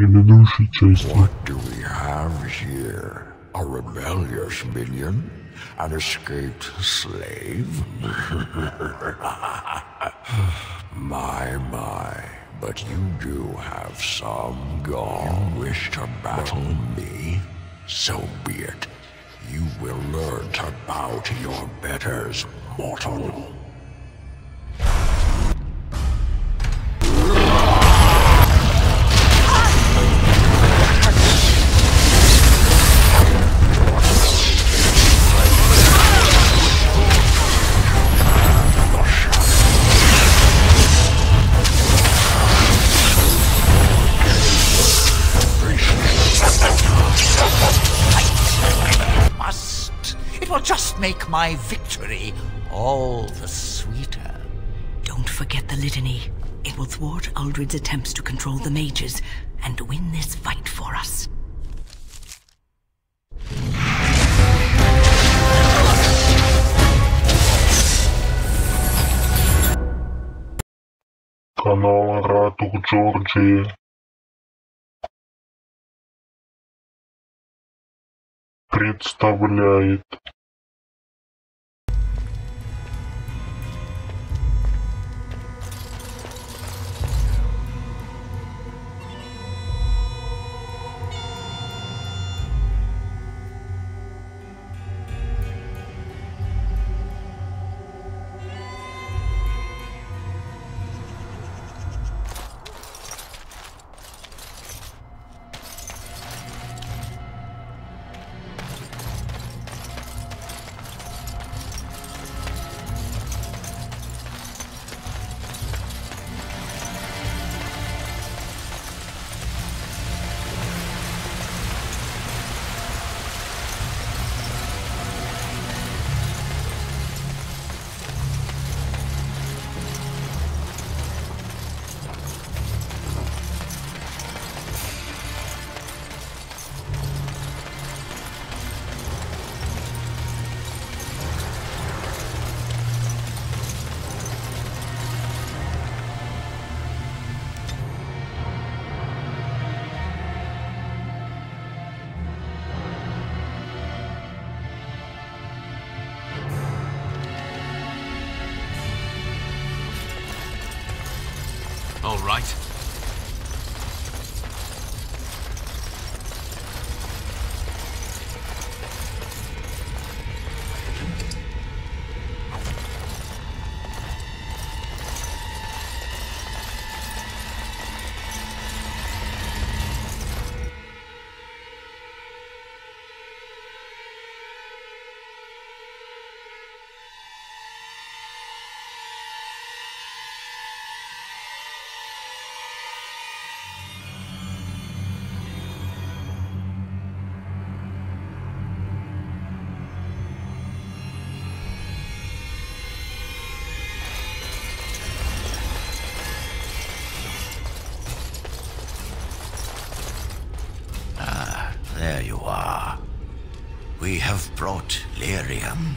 предыдущей части. What do we have here? A rebellious minion? An escaped slave? My, but you do have some gall. You wish to battle me? So be it. You will learn to bow to your betters, mortal. Just make my victory all the sweeter. Don't forget the litany. It will thwart Uldred's attempts to control the mages and win this fight for us. Канал Ratuh Jorjie представляет All right. There you are. We have brought lyrium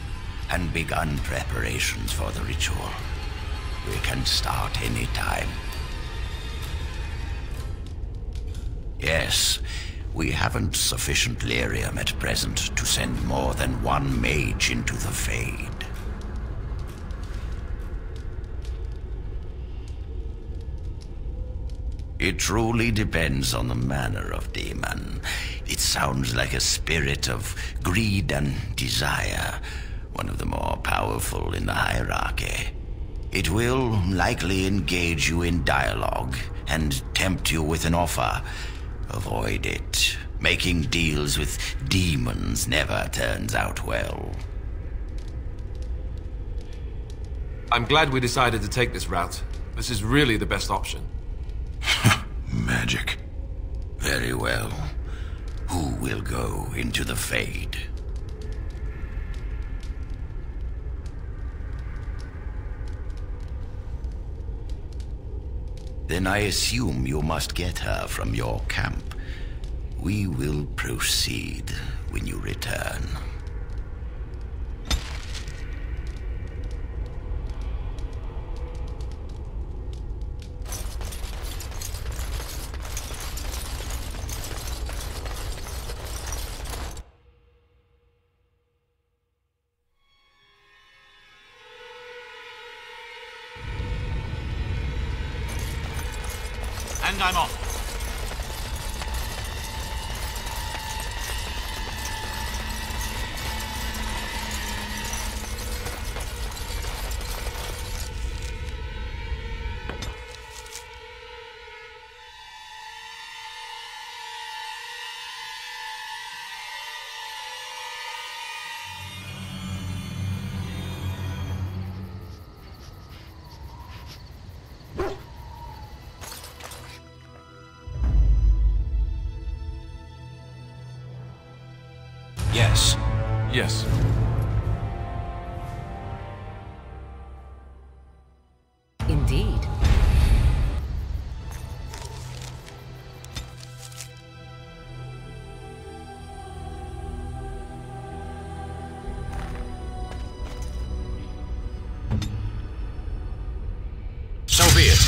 and begun preparations for the ritual. We can start any time. Yes, we haven't sufficient lyrium at present to send more than one mage into the Fade. It truly depends on the manner of demon. It sounds like a spirit of greed and desire, one of the more powerful in the hierarchy. It will likely engage you in dialogue and tempt you with an offer. Avoid it. Making deals with demons never turns out well. I'm glad we decided to take this route. This is really the best option. Magic. Very well. Who will go into the Fade? Then I assume you must get her from your camp. We will proceed when you return. I'm on. Yes. Yes. Indeed. So be it.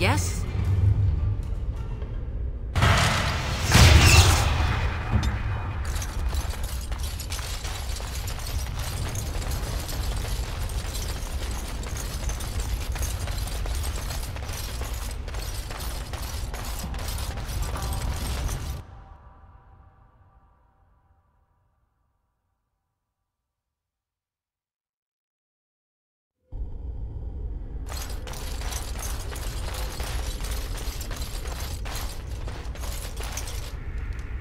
Yes?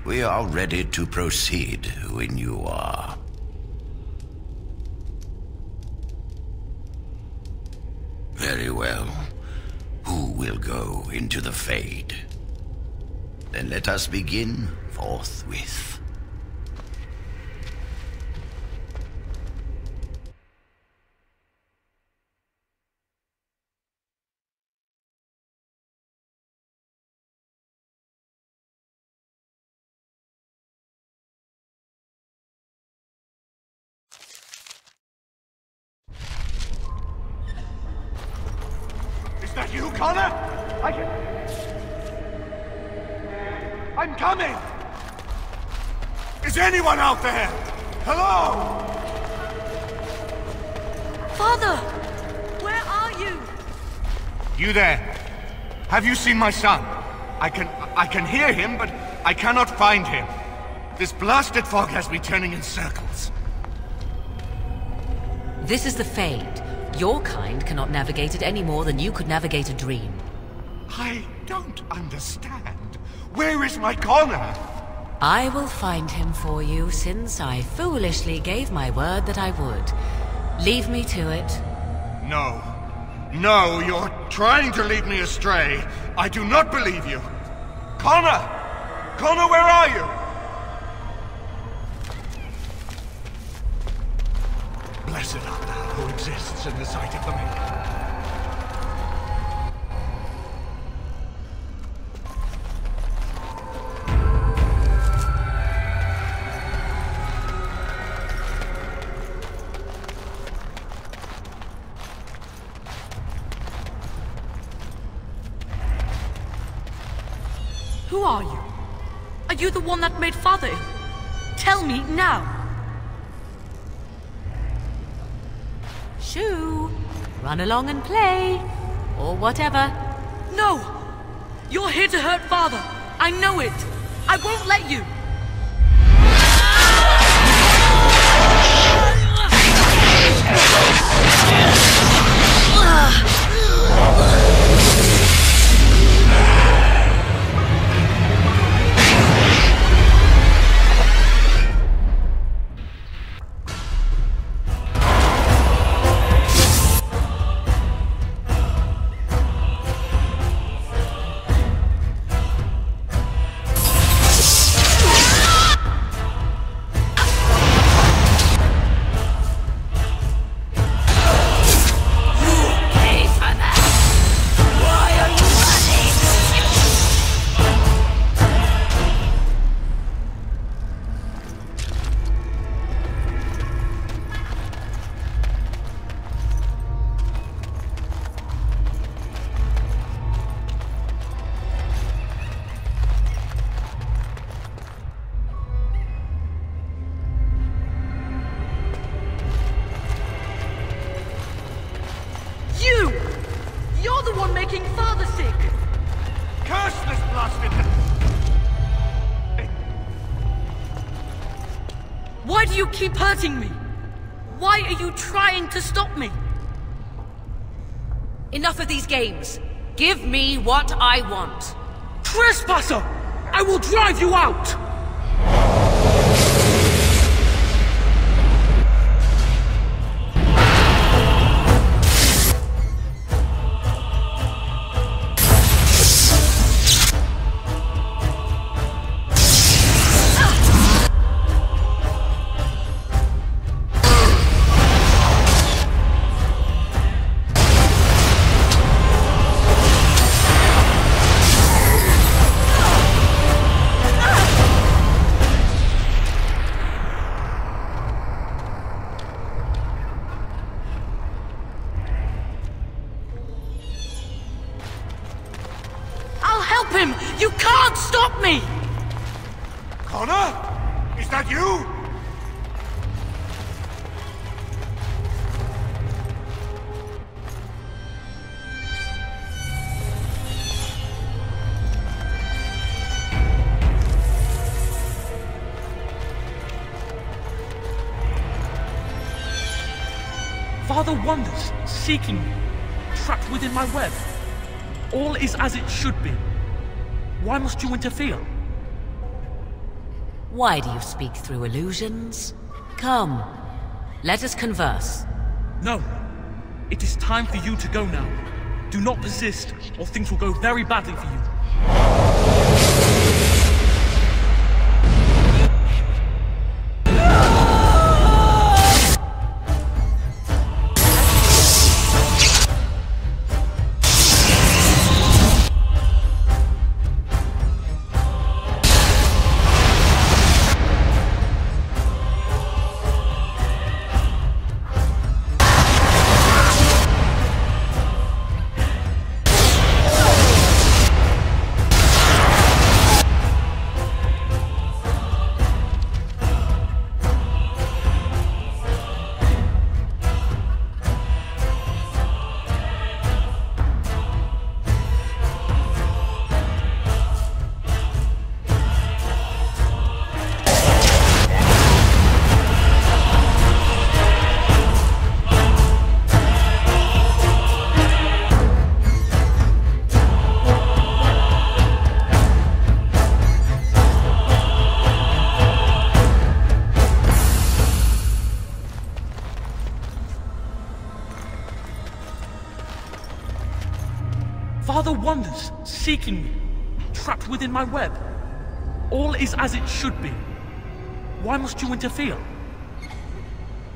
We are ready to proceed when you are. Very well. Who will go into the Fade? Then let us begin forthwith. Is that you, Connor? I'm coming! Is anyone out there? Hello? Father! Where are you? You there? Have you seen my son? I can hear him, but I cannot find him. This blasted fog has me turning in circles. This is the Fade. Your kind cannot navigate it any more than you could navigate a dream. I don't understand. Where is my Connor? I will find him for you, since I foolishly gave my word that I would. Leave me to it. No. No, you're trying to lead me astray. I do not believe you. Connor! Connor, where are you? Blessed art thou who exists in the sight of the maiden. Who are you? Are you the one that made Father ill? Tell me now! Shoo! Run along and play. Or whatever. No! You're here to hurt Father. I know it. I won't let you. the one making Father sick! Curse this blasted... Why do you keep hurting me? Why are you trying to stop me? Enough of these games. Give me what I want. Trespasser! I will drive you out! Him! You can't stop me! Connor? Is that you? Father wanders, seeking me, trapped within my web. All is as it should be. Why must you interfere? Why do you speak through illusions? Come, let us converse. No. It is time for you to go now. Do not persist, or things will go very badly for you. Father wanders, seeking me, trapped within my web. All is as it should be. Why must you interfere?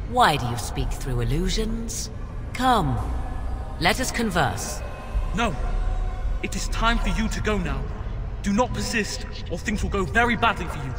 Why do you speak through illusions? Come, let us converse. No. It is time for you to go now. Do not persist, or things will go very badly for you.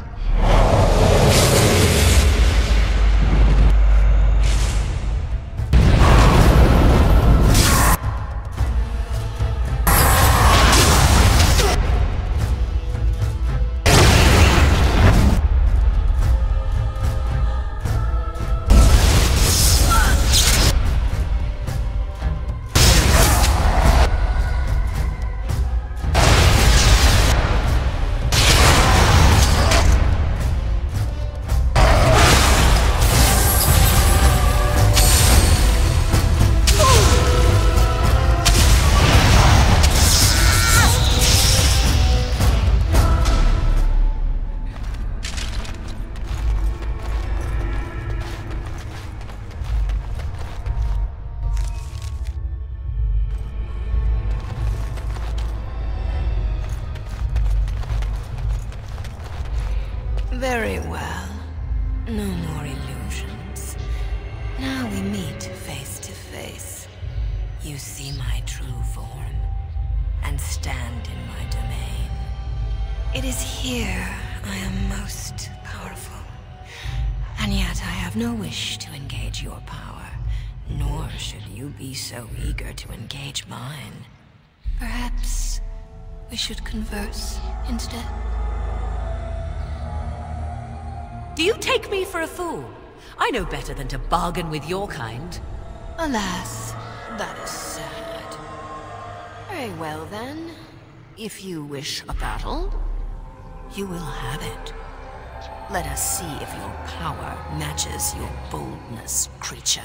Very well. No more illusions. Now we meet face to face. You see my true form, and stand in my domain. It is here I am most powerful. And yet I have no wish to engage your power, nor should you be so eager to engage mine. Perhaps we should converse instead. Do you take me for a fool? I know better than to bargain with your kind. Alas, that is sad. Very well then. If you wish a battle, you will have it. Let us see if your power matches your boldness, creature.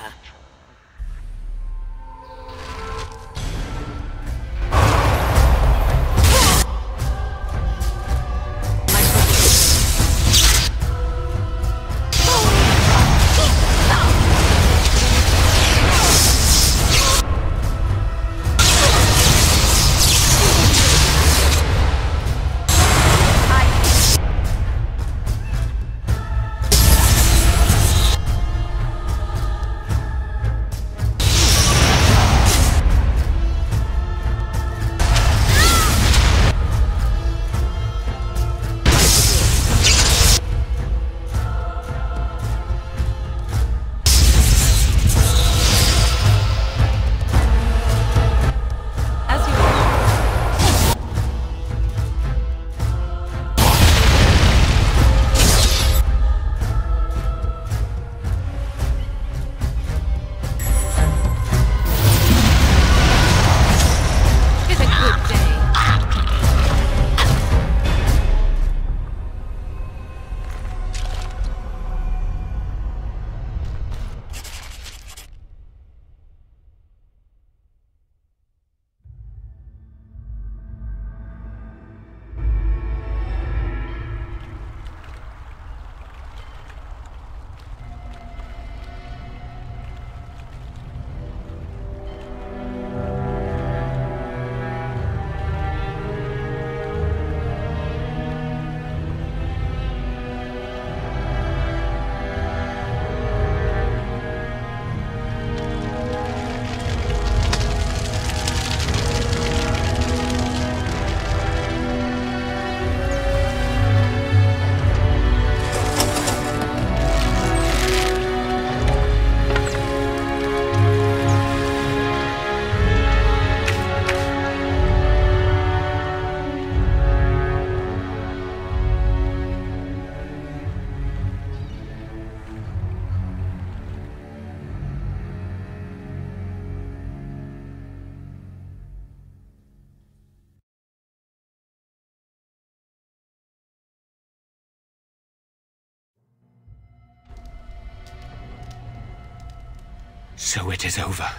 So it is over.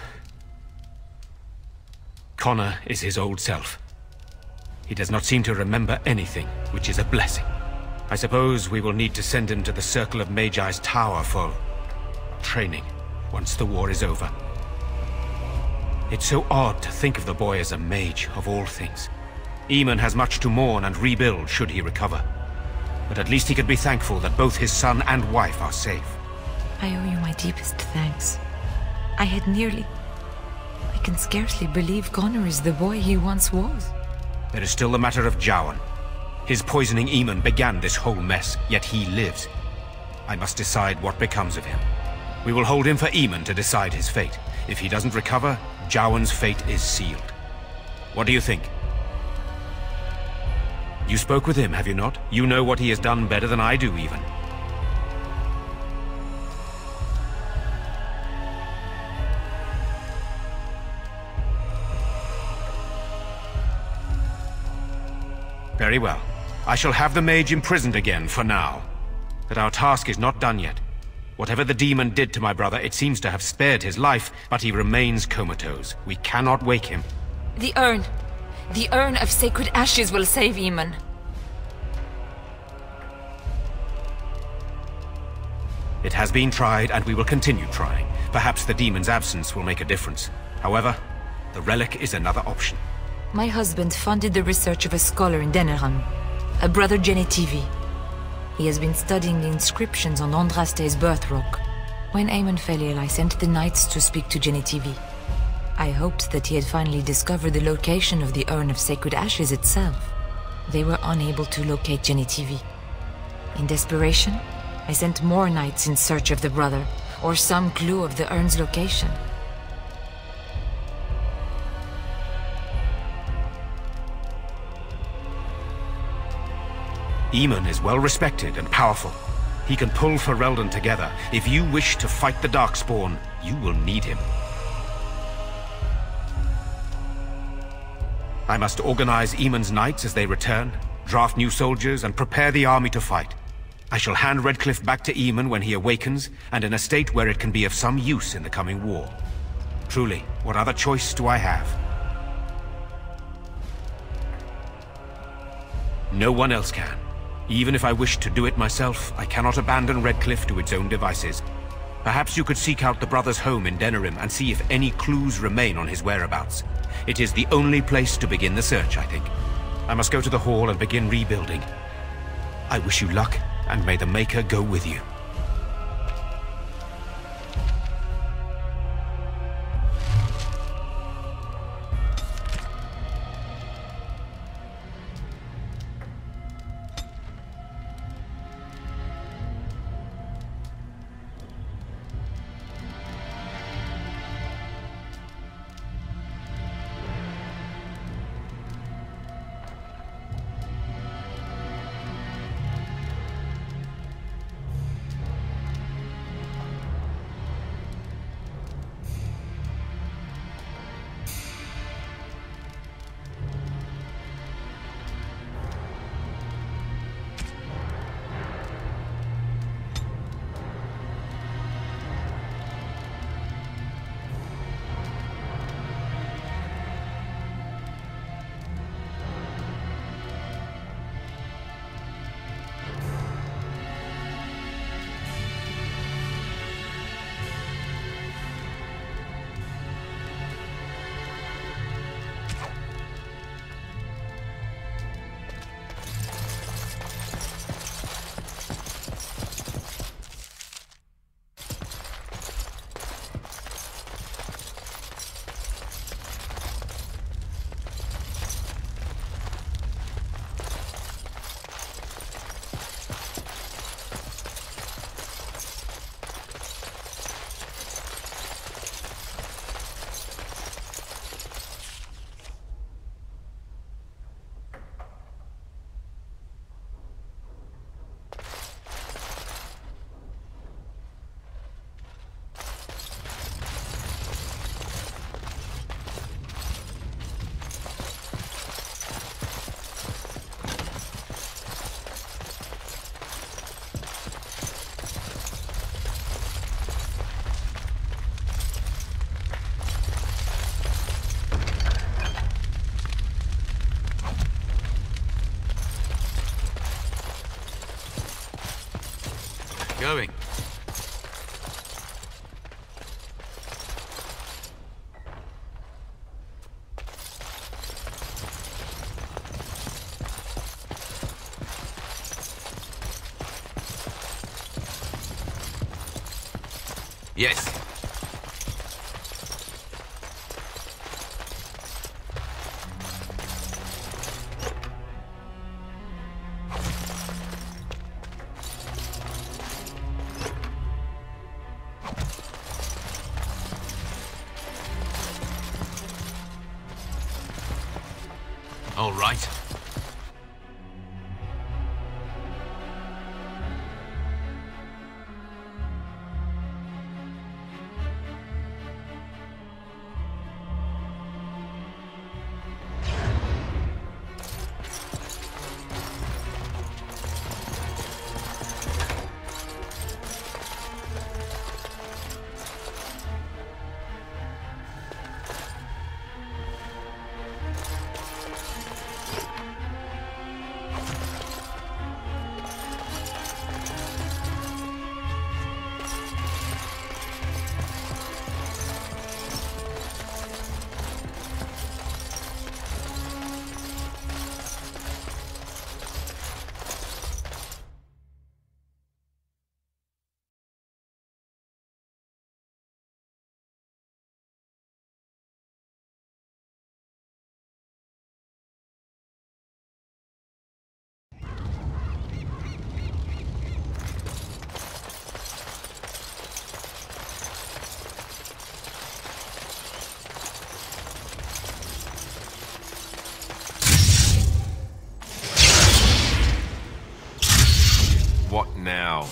Connor is his old self. He does not seem to remember anything, which is a blessing. I suppose we will need to send him to the Circle of Magi's tower for training, once the war is over. It's so odd to think of the boy as a mage, of all things. Eamon has much to mourn and rebuild should he recover. But at least he could be thankful that both his son and wife are safe. I owe you my deepest thanks. I can scarcely believe Connor is the boy he once was. There is still the matter of Jowan. His poisoning Eamon began this whole mess, yet he lives. I must decide what becomes of him. We will hold him for Eamon to decide his fate. If he doesn't recover, Jowan's fate is sealed. What do you think? You spoke with him, have you not? You know what he has done better than I do, even. Very well. I shall have the mage imprisoned again for now. But our task is not done yet. Whatever the demon did to my brother, it seems to have spared his life, but he remains comatose. We cannot wake him. The urn. The urn of sacred ashes will save Eamon. It has been tried, and we will continue trying. Perhaps the demon's absence will make a difference. However, the relic is another option. My husband funded the research of a scholar in Deneran, a brother Genetivi. He has been studying the inscriptions on Andraste's birth rock. When Eamon fell ill, I sent the knights to speak to Genetivi. I hoped that he had finally discovered the location of the urn of sacred ashes itself. They were unable to locate Genetivi. In desperation, I sent more knights in search of the brother, or some clue of the urn's location. Eamon is well respected and powerful. He can pull Ferelden together. If you wish to fight the Darkspawn, you will need him. I must organize Eamon's knights as they return, draft new soldiers, and prepare the army to fight. I shall hand Redcliffe back to Eamon when he awakens, and in a state where it can be of some use in the coming war. Truly, what other choice do I have? No one else can. Even if I wished to do it myself, I cannot abandon Redcliffe to its own devices. Perhaps you could seek out the brother's home in Denerim and see if any clues remain on his whereabouts. It is the only place to begin the search, I think. I must go to the hall and begin rebuilding. I wish you luck, and may the Maker go with you. Going. Yes. All right. What now?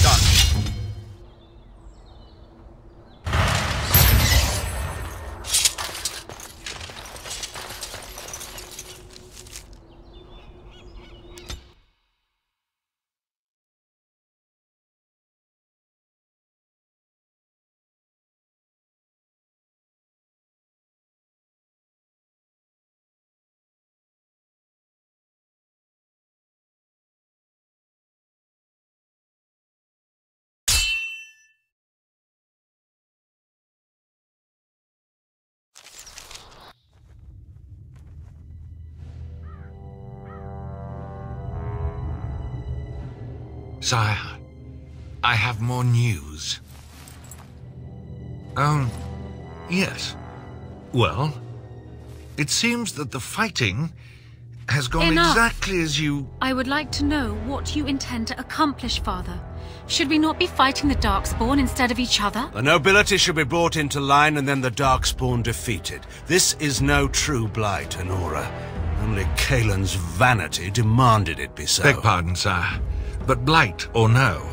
Done. Sire, I have more news. Yes. Well, it seems that the fighting has gone exactly as you... I would like to know what you intend to accomplish, Father. Should we not be fighting the Darkspawn instead of each other? The nobility should be brought into line and then the Darkspawn defeated. This is no true blight, Conora. Only Kaelin's vanity demanded it be so. Beg pardon, sire. But blight or no,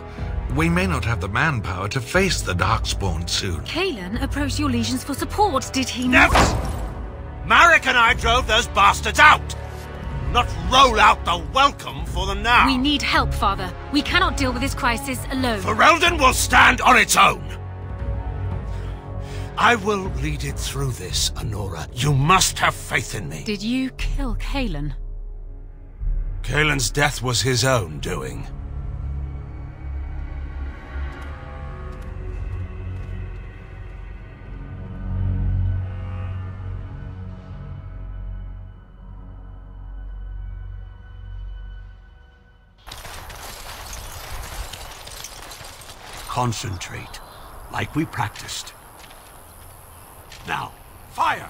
we may not have the manpower to face the Darkspawn soon. Kaelin approached your legions for support, did he not? Never! Marek and I drove those bastards out! Not roll out the welcome for them now! We need help, Father. We cannot deal with this crisis alone. Ferelden will stand on its own! I will lead it through this, Conora. You must have faith in me. Did you kill Kaelin? Kaelin's death was his own doing. Concentrate, like we practiced. Now, fire!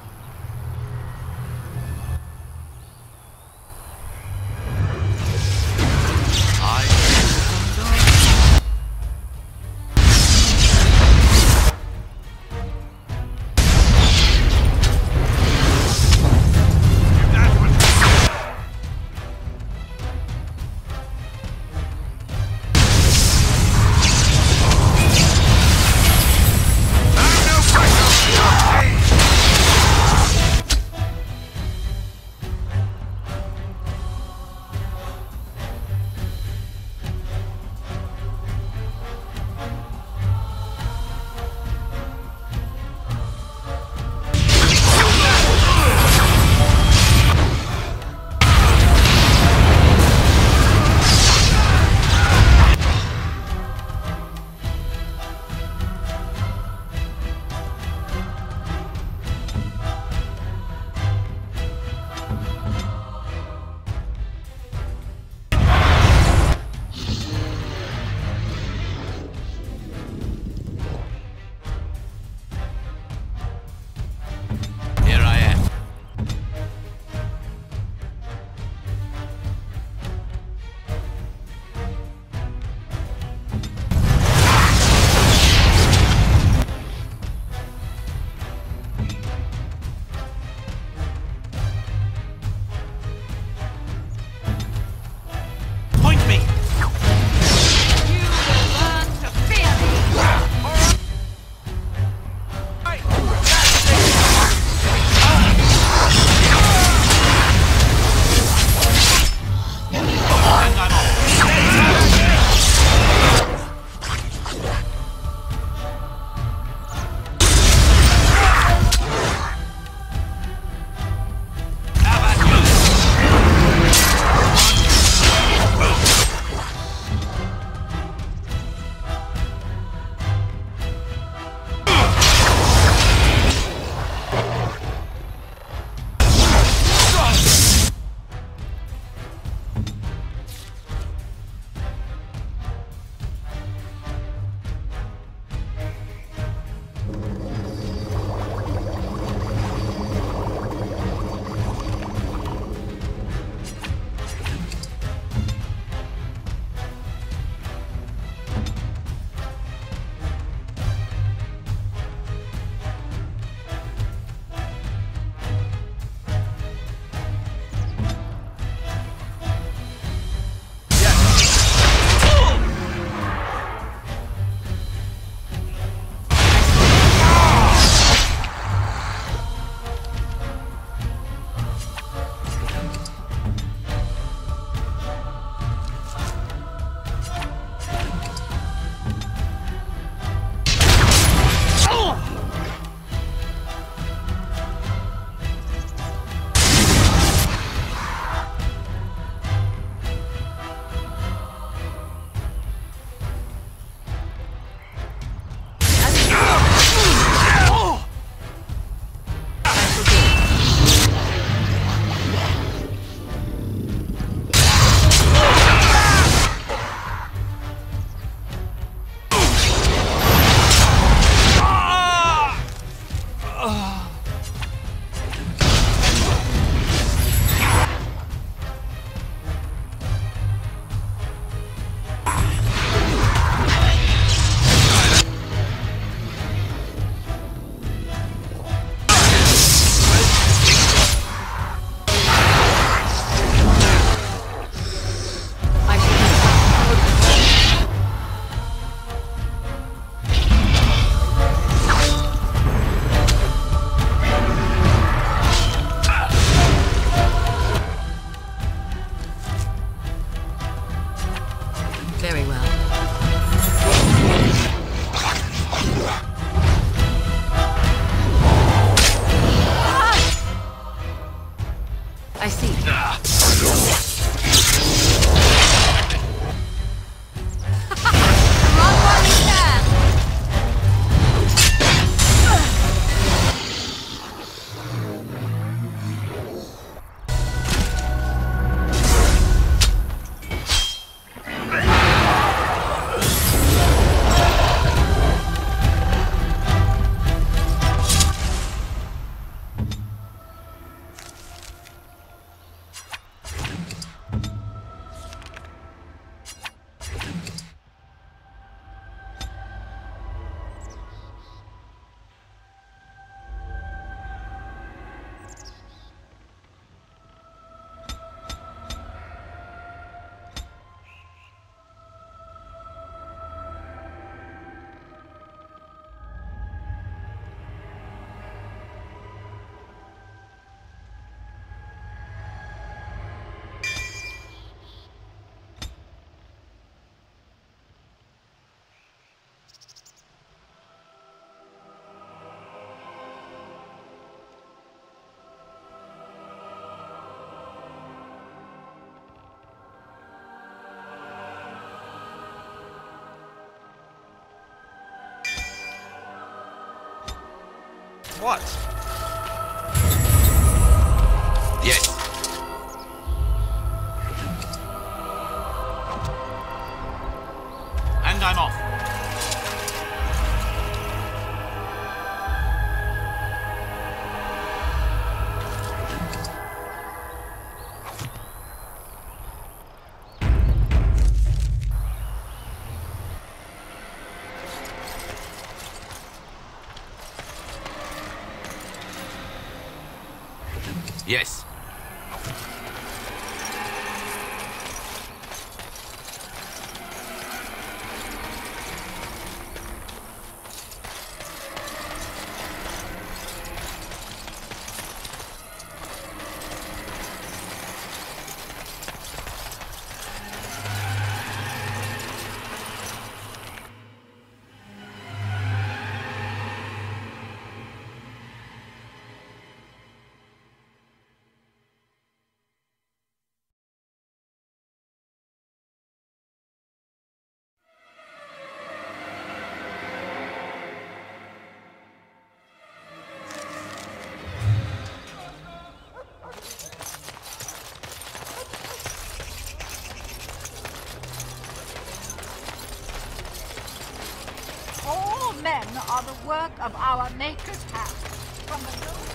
what? Yes. And I'm off. Yes. All men are the work of our Maker's hand. From the lowest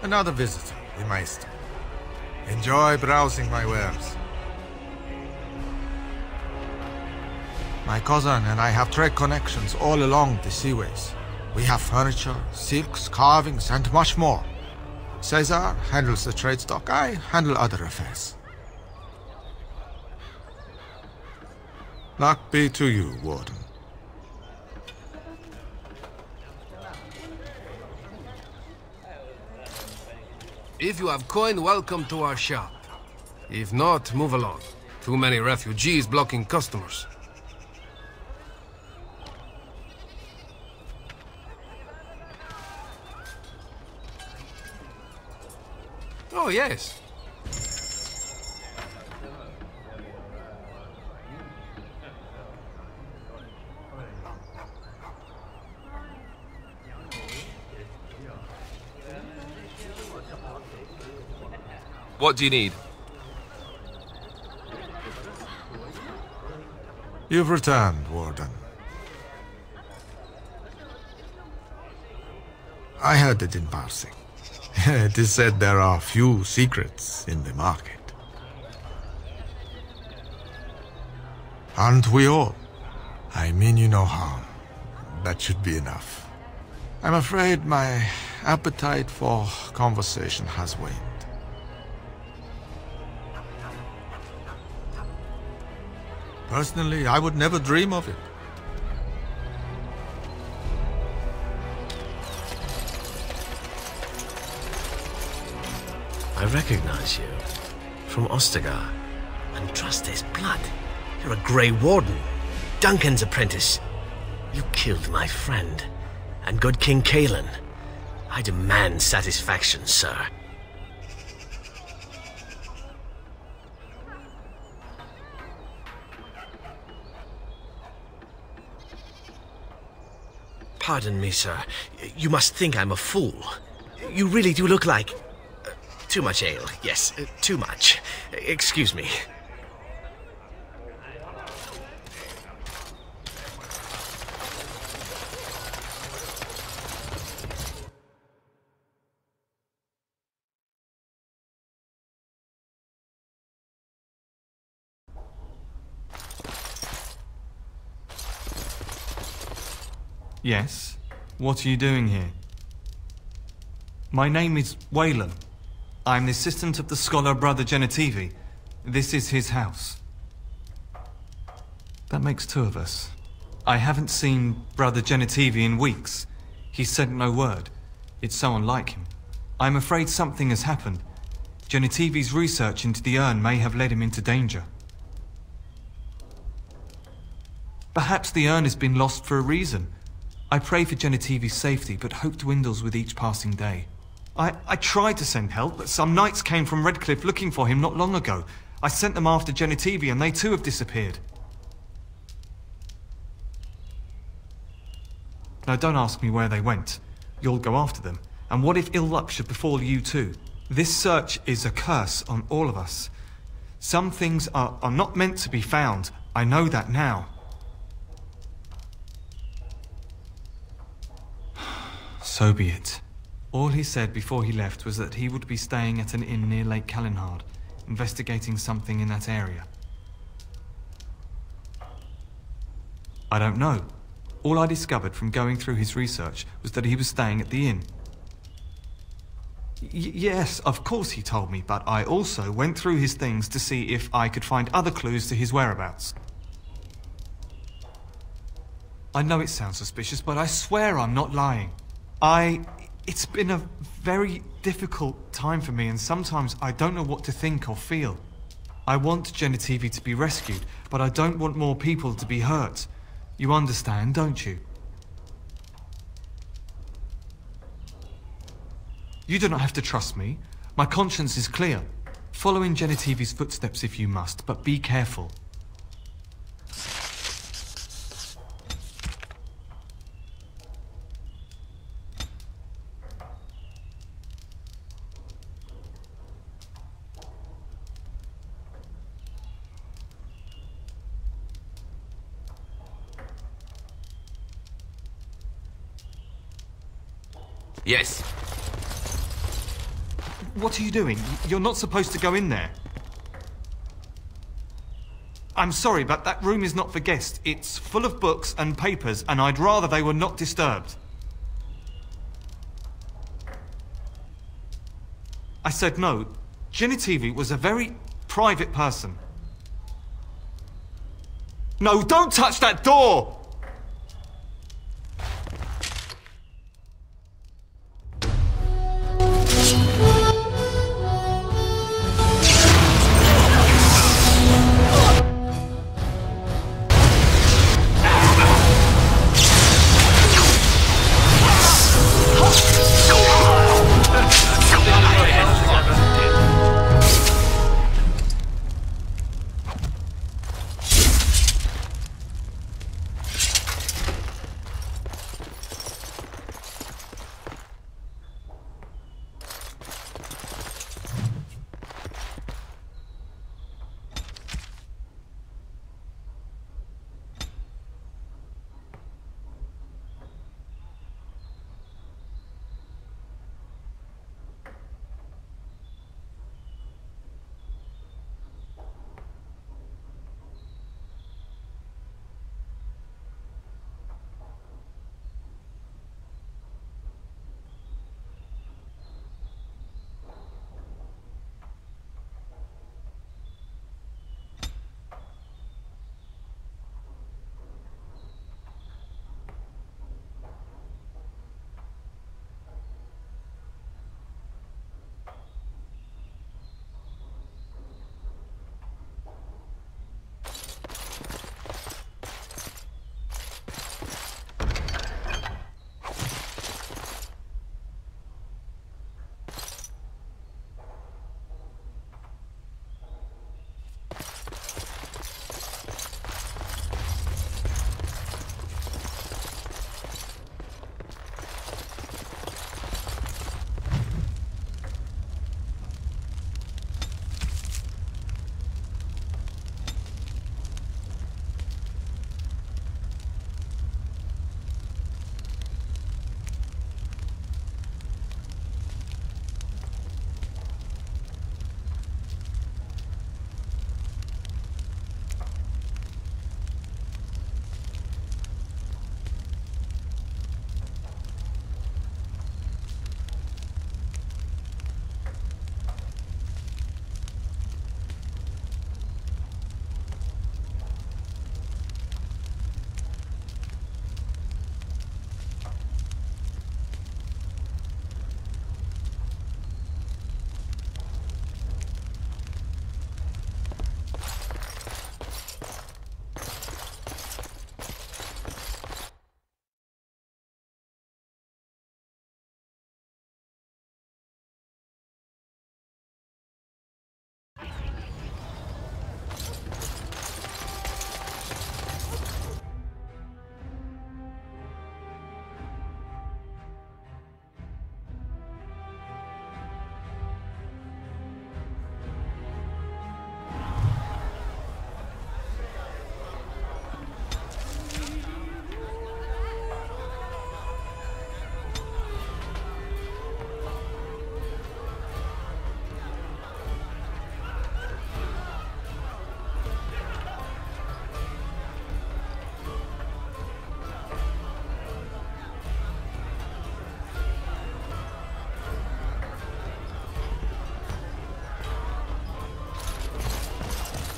Another visitor, the Meister. Enjoy browsing my wares. My cousin and I have trade connections all along the seaways. We have furniture, silks, carvings, and much more. Caesar handles the trade stock, I handle other affairs. Luck be to you, Warden. If you have coin, welcome to our shop. If not, move along. Too many refugees blocking customers. Oh, yes. What do you need? You've returned, Warden. I heard it in passing. It is said there are few secrets in the market. Aren't we all? I mean you no harm. That should be enough. I'm afraid my appetite for conversation has waned. Personally, I would never dream of it. I recognize you. From Ostagar. And trust his blood. You're a Grey Warden. Duncan's apprentice. You killed my friend. And good King Cailan. I demand satisfaction, sir. Pardon me, sir. You must think I'm a fool. You really do look like... too much ale. Yes, too much. Excuse me. Yes? What are you doing here? My name is Wayland. I'm the assistant of the scholar Brother Genetivi. This is his house. That makes two of us. I haven't seen Brother Genetivi in weeks. He sent no word. It's so unlike him. I'm afraid something has happened. Genetivi's research into the urn may have led him into danger. Perhaps the urn has been lost for a reason. I pray for Genetivi's safety, but hope dwindles with each passing day. I tried to send help, but some knights came from Redcliffe looking for him not long ago. I sent them after Genetivi and they too have disappeared. Now don't ask me where they went. You'll go after them. And what if ill luck should befall you too? This search is a curse on all of us. Some things are not meant to be found. I know that now. So be it. All he said before he left was that he would be staying at an inn near Lake Calenhard, investigating something in that area. I don't know. All I discovered from going through his research was that he was staying at the inn. Yes, of course he told me, but I also went through his things to see if I could find other clues to his whereabouts. I know it sounds suspicious, but I swear I'm not lying. It's been a very difficult time for me, and sometimes I don't know what to think or feel. I want Genetivi to be rescued, but I don't want more people to be hurt. You understand, don't you? You do not have to trust me. My conscience is clear. Follow in Genetivi's footsteps if you must, but be careful. Yes. What are you doing? You're not supposed to go in there. I'm sorry, but that room is not for guests. It's full of books and papers, and I'd rather they were not disturbed. I said no. Genetivi was a very private person. No, don't touch that door!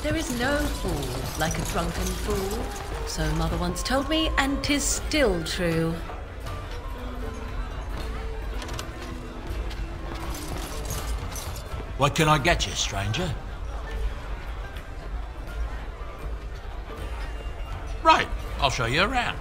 There is no fool like a drunken fool. So Mother once told me, and 'tis still true. What can I get you, stranger? Right, I'll show you around.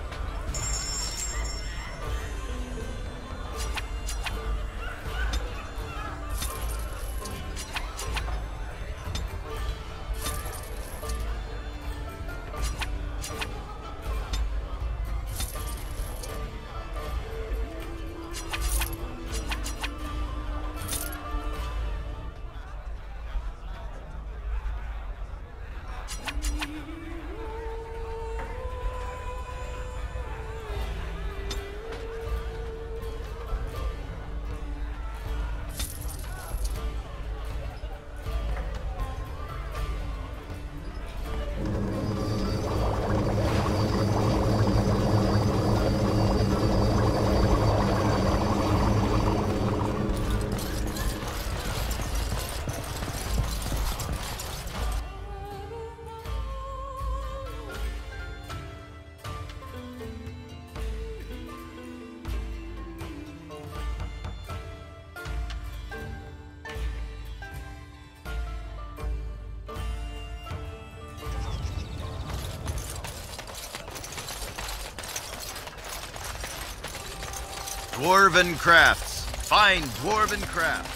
Dwarven crafts. Find dwarven crafts.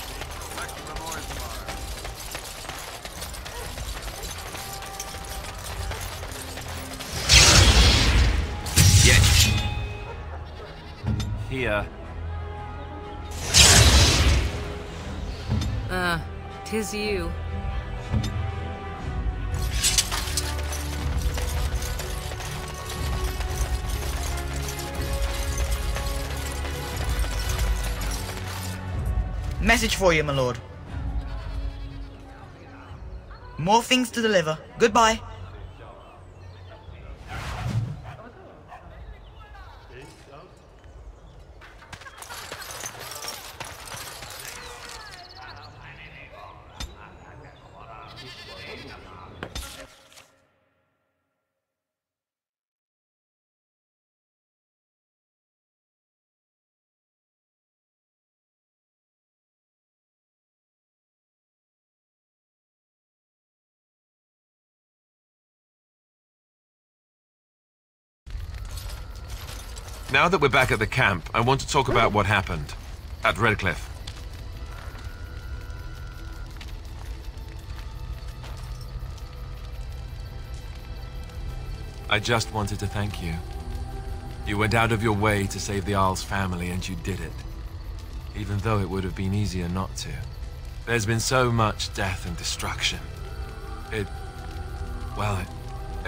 Yes. Here. Tis you. Message for you, my lord. More things to deliver. Goodbye. Now that we're back at the camp, I want to talk about what happened at Redcliffe. I just wanted to thank you. You went out of your way to save the Isle's family, and you did it. Even though it would have been easier not to. There's been so much death and destruction. It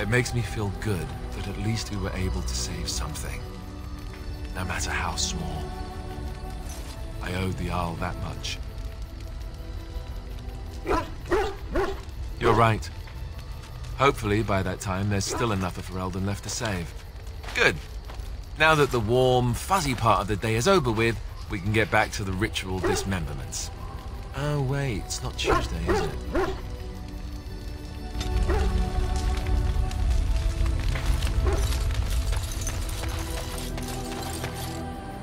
makes me feel good that at least we were able to save something. No matter how small. I owed the Isle that much. You're right. Hopefully, by that time, there's still enough of Ferelden left to save. Good. Now that the warm, fuzzy part of the day is over with, we can get back to the ritual dismemberments. Oh wait, it's not Tuesday, is it?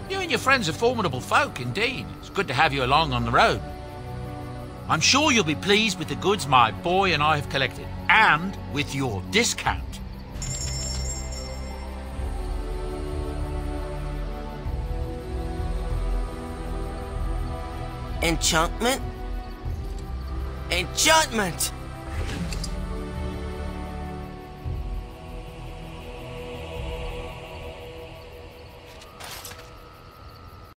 You and your friends are formidable folk, indeed. It's good to have you along on the road. I'm sure you'll be pleased with the goods my boy and I have collected, and with your discount. Enchantment? Enchantment!